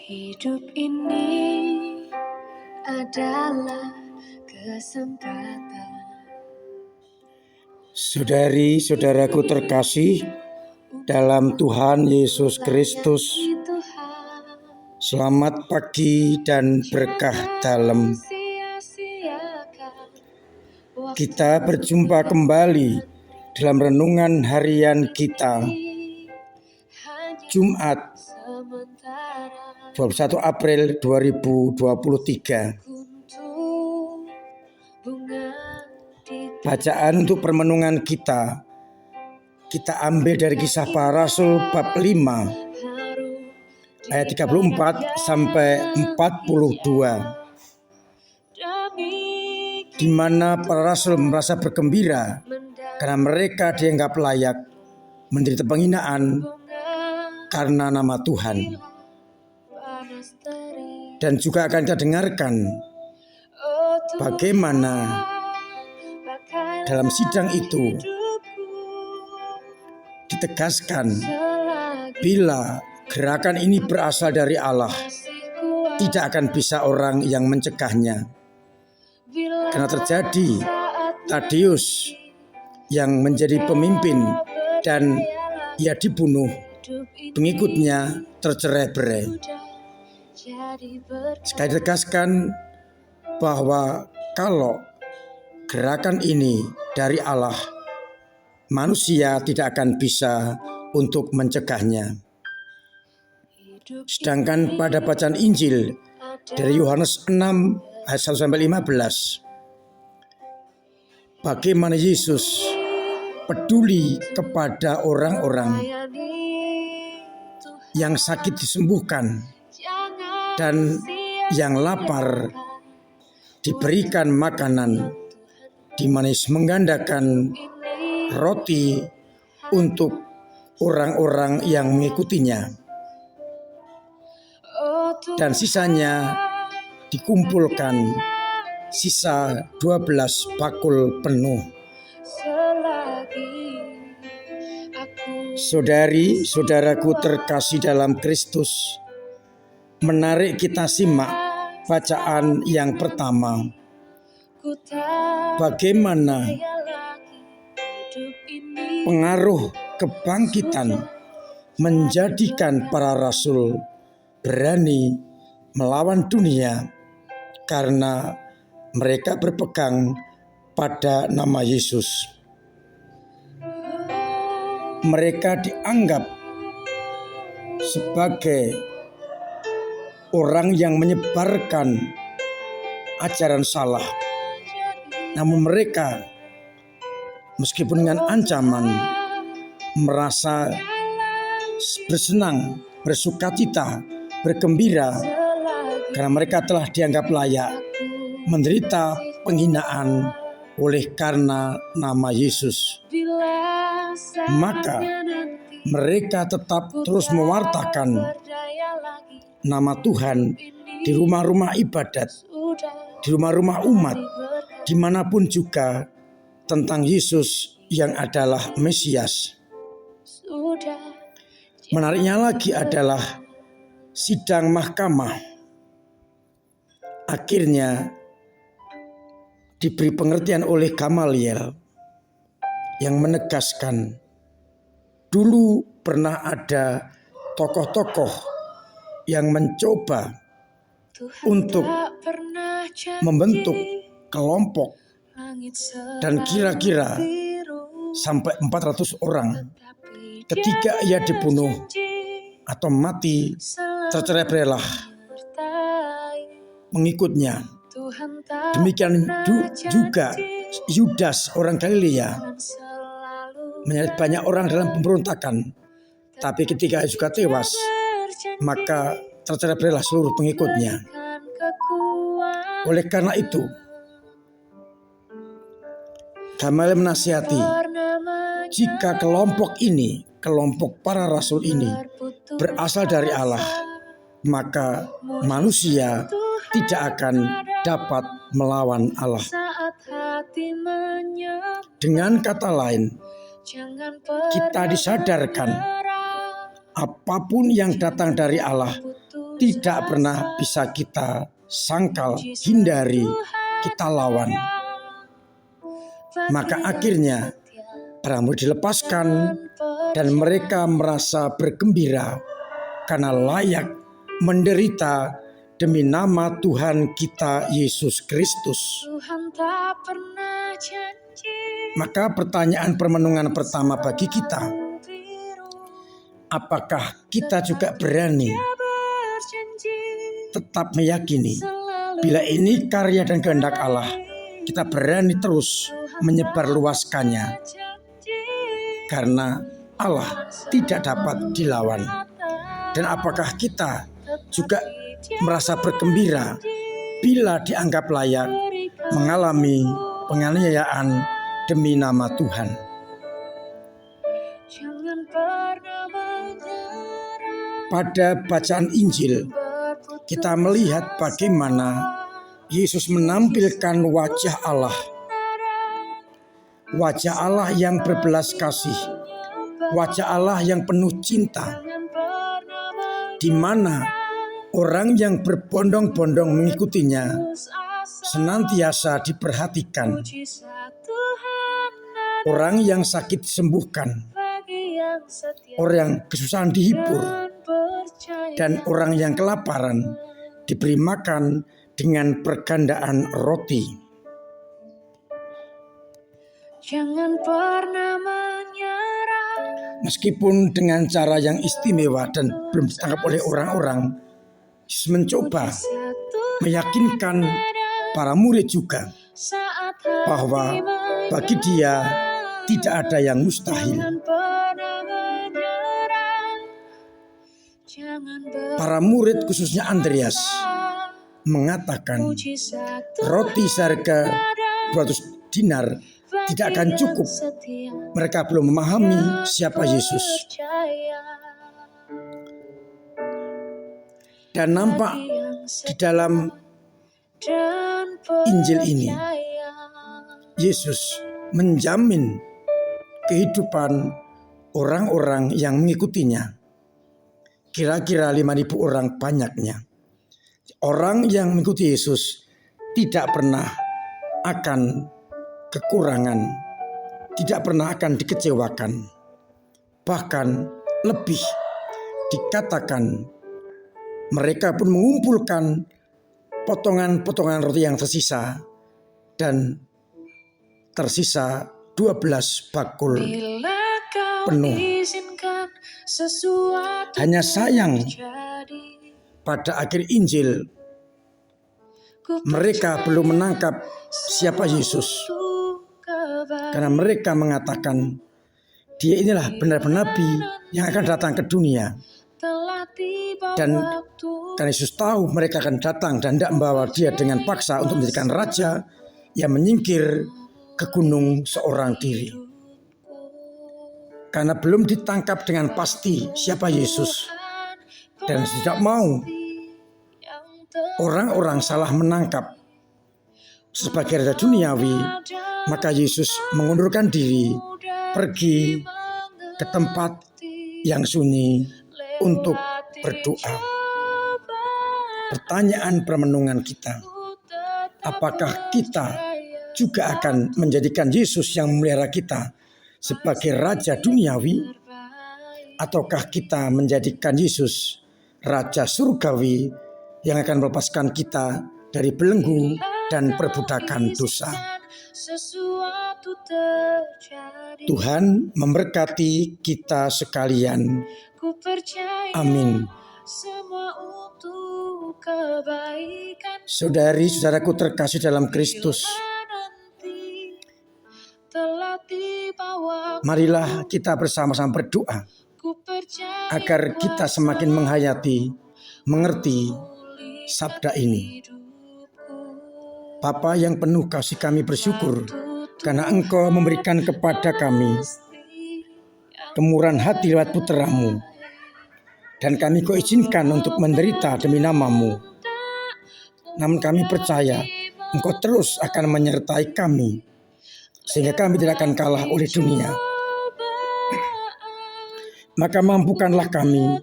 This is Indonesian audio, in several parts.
Hidup ini adalah kesempatan. Saudari-saudaraku terkasih dalam Tuhan Yesus Kristus, selamat pagi dan berkah dalam. Kita berjumpa kembali dalam renungan harian kita, Jumat 21 April 2023. Bacaan untuk permenungan kita ambil dari Kisah Para Rasul bab 5 ayat 34 sampai 42, di mana para rasul merasa bergembira karena mereka dianggap layak menderita penghinaan karena nama Tuhan. Dan juga akan kita dengarkan bagaimana dalam sidang itu ditegaskan bila gerakan ini berasal dari Allah, tidak akan bisa orang yang mencegahnya. Karena terjadi Tadeus yang menjadi pemimpin dan ia dibunuh, pengikutnya tercerai-berai. Sekali ditegaskan bahwa kalau gerakan ini dari Allah, manusia tidak akan bisa untuk mencegahnya. Sedangkan pada bacaan Injil dari Yohanes 6 ayat 1-15, bagaimana Yesus peduli kepada orang-orang yang sakit disembuhkan dan yang lapar diberikan makanan, di mana Yesus menggandakan roti untuk orang-orang yang mengikutinya, dan sisanya dikumpulkan, sisa 12 bakul penuh. Saudari-saudaraku terkasih dalam Kristus, menarik kita simak bacaan yang pertama. Bagaimana pengaruh kebangkitan menjadikan para rasul berani melawan dunia karena mereka berpegang pada nama Yesus. Mereka dianggap sebagai orang yang menyebarkan ajaran salah. Namun mereka, meskipun dengan ancaman, merasa bersenang, bersukacita, bergembira karena mereka telah dianggap layak menderita penghinaan oleh karena nama Yesus. Maka mereka tetap terus mewartakan nama Tuhan di rumah-rumah ibadat, di rumah-rumah umat, dimanapun juga, tentang Yesus yang adalah Mesias. Menariknya lagi adalah sidang mahkamah akhirnya diberi pengertian oleh Gamaliel yang menegaskan, dulu pernah ada tokoh-tokoh yang mencoba untuk membentuk kelompok dan kira-kira sampai 400 orang. Ketika ia dibunuh atau mati, tercerai-berailah pengikutnya. Demikian juga Yudas orang Galilea menyeret banyak orang dalam pemberontakan. Tapi ketika ia juga tewas, maka tercerai-berailah seluruh pengikutnya. Oleh karena itu, Gamaliel menasihati, jika kelompok ini, kelompok para rasul ini berasal dari Allah, maka manusia tidak akan dapat melawan Allah. Dengan kata lain, kita disadarkan apapun yang datang dari Allah tidak pernah bisa kita sangkal, hindari, kita lawan. Maka akhirnya para murid dilepaskan dan mereka merasa bergembira karena layak menderita demi nama Tuhan kita Yesus Kristus. Maka pertanyaan permenungan pertama bagi kita, apakah kita juga berani tetap meyakini bila ini karya dan kehendak Allah, kita berani terus menyebarluaskannya karena Allah tidak dapat dilawan. Dan apakah kita juga merasa bergembira bila dianggap layak mengalami penganiayaan demi nama Tuhan? Pada bacaan Injil, kita melihat bagaimana Yesus menampilkan wajah Allah. Wajah Allah yang berbelas kasih, wajah Allah yang penuh cinta, di mana orang yang berbondong-bondong mengikutinya senantiasa diperhatikan. Orang yang sakit disembuhkan, orang yang kesusahan dihibur, dan orang yang kelaparan diberi makan dengan pergandaan roti. Jangan pernah menyerah. Meskipun dengan cara yang istimewa dan belum ditangkap oleh orang-orang, Yesus mencoba meyakinkan para murid juga bahwa bagi Dia tidak ada yang mustahil. Para murid khususnya Andreas mengatakan roti seharga 200 dinar tidak akan cukup. Mereka belum memahami siapa Yesus. Dan nampak di dalam Injil ini, Yesus menjamin kehidupan orang-orang yang mengikutinya. Kira-kira 5.000 orang banyaknya. Orang yang mengikuti Yesus tidak pernah akan kekurangan, tidak pernah akan dikecewakan. Bahkan lebih dikatakan mereka pun mengumpulkan potongan-potongan roti yang tersisa dan tersisa 12 bakul penuh. Hanya sayang pada akhir Injil mereka belum menangkap siapa Yesus. Karena mereka mengatakan Dia inilah benar-benar Nabi yang akan datang ke dunia. Dan karena Yesus tahu mereka akan datang dan tidak membawa Dia dengan paksa untuk menjadikan raja yang menyingkir ke gunung seorang diri. Karena belum ditangkap dengan pasti siapa Yesus. Dan tidak mau orang-orang salah menangkap sebagai raja duniawi, maka Yesus mengundurkan diri, pergi ke tempat yang sunyi untuk berdoa. Pertanyaan permenungan kita, apakah kita juga akan menjadikan Yesus yang memelihara kita sebagai raja duniawi, ataukah kita menjadikan Yesus raja surgawi yang akan melepaskan kita dari belenggu dan perbudakan dosa? Tuhan memberkati kita sekalian. Amin. Saudari-saudaraku terkasih dalam Kristus, marilah kita bersama-sama berdoa agar kita semakin menghayati, mengerti sabda ini. Bapa yang penuh kasih, kami bersyukur karena Engkau memberikan kepada kami kemurahan hati lewat putra-Mu. Dan kami Kau izinkan untuk menderita demi nama-Mu. Namun kami percaya Engkau terus akan menyertai kami, sehingga kami tidak akan kalah oleh dunia. Maka mampukanlah kami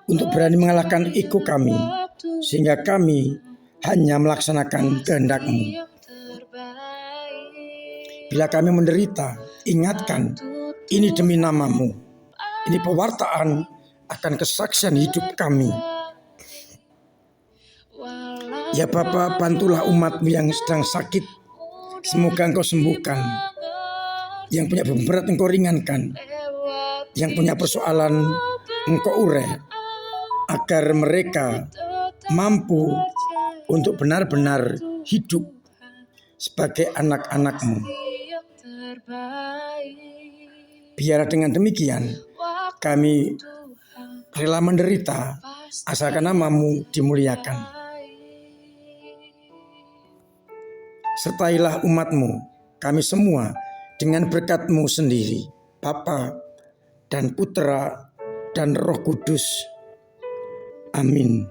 untuk berani mengalahkan ego kami, sehingga kami hanya melaksanakan kehendak-Mu. Bila kami menderita, ingatkan, ini demi nama-Mu. Ini pewartaan akan kesaksian hidup kami. Ya Bapa, bantulah umat-Mu yang sedang sakit. Semoga Engkau sembuhkan. Yang punya beban berat Engkau ringankan. Yang punya persoalan Engkau urai. Agar mereka mampu untuk benar-benar hidup sebagai anak-anak-Mu. Biar dengan demikian kami rela menderita asalkan nama-Mu dimuliakan. Sertailah umat-Mu, kami semua dengan berkat-Mu sendiri, Bapa dan Putra dan Roh Kudus. Amin.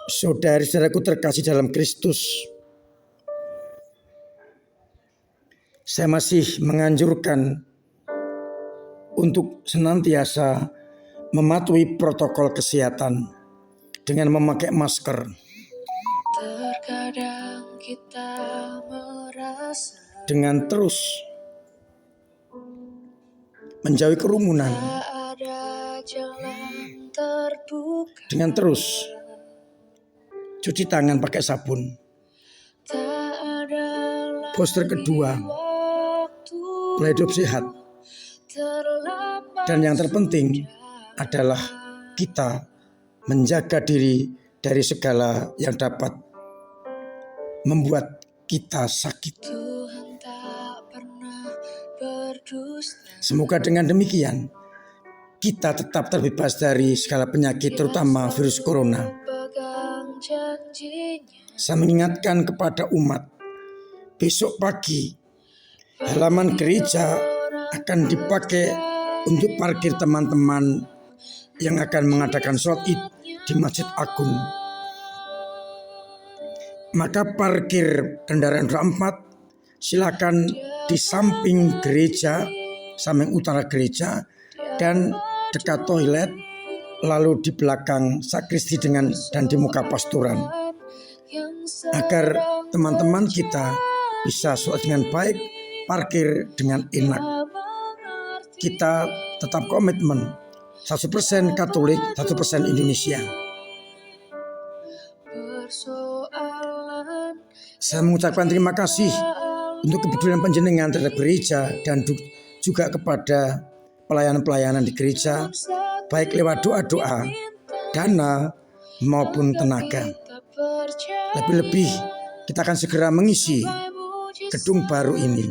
Saudara-saudaraku terkasih dalam Kristus, saya masih menganjurkan untuk senantiasa mematuhi protokol kesehatan dengan memakai masker. Terkadang kita merasa dengan terus menjauhi kerumunan, ada jalan terbuka, dengan terus cuci tangan pakai sabun. Poster kedua, pola hidup sehat. Dan yang terpenting adalah kita menjaga diri dari segala yang dapat membuat kita sakit. Semoga dengan demikian kita tetap terbebas dari segala penyakit, terutama virus corona. Saya mengingatkan kepada umat, besok pagi halaman gereja akan dipakai untuk parkir teman-teman yang akan mengadakan sholat Id di Masjid Agung. Maka parkir kendaraan roda 4 silakan di samping gereja, samping utara gereja, dan dekat toilet, lalu di belakang sakristi dan di muka pastoran, agar teman-teman kita bisa sholat dengan baik, parkir dengan enak. Kita tetap komitmen 1% Katolik, 1% Indonesia. Saya mengucapkan terima kasih untuk kepedulian panjenengan terhadap gereja dan juga kepada pelayanan-pelayanan di gereja, baik lewat doa-doa, dana maupun tenaga. Lebih-lebih kita akan segera mengisi gedung baru ini.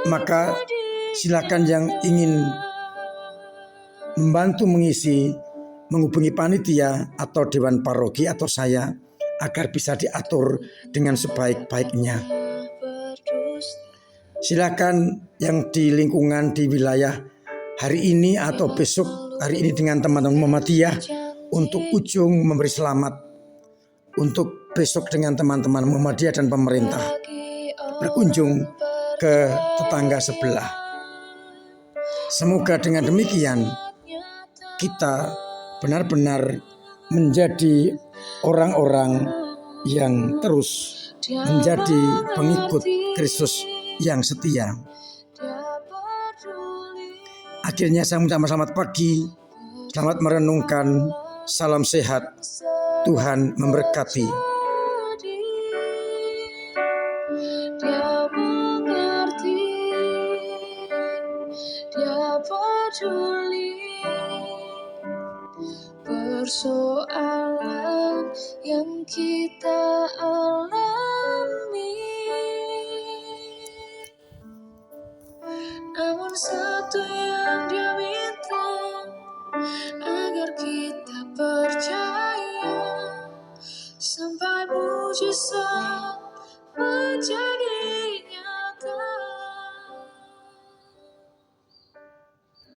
Maka silakan yang ingin membantu mengisi, menghubungi panitia atau dewan paroki atau saya agar bisa diatur dengan sebaik-baiknya. Silakan yang di lingkungan di wilayah hari ini atau besok hari ini dengan teman-teman Muhammadiyah untuk ujung memberi selamat, untuk besok dengan teman-teman Muhammadiyah dan pemerintah berkunjung ke tetangga sebelah. Semoga dengan demikian kita benar-benar menjadi orang-orang yang terus menjadi pengikut Kristus yang setia. Akhirnya saya mengucapkan selamat pagi, selamat merenungkan, salam sehat, Tuhan memberkati. Dia mengerti, dia peduli persoalan yang kita alami. Namun satu yang dia minta, agar kita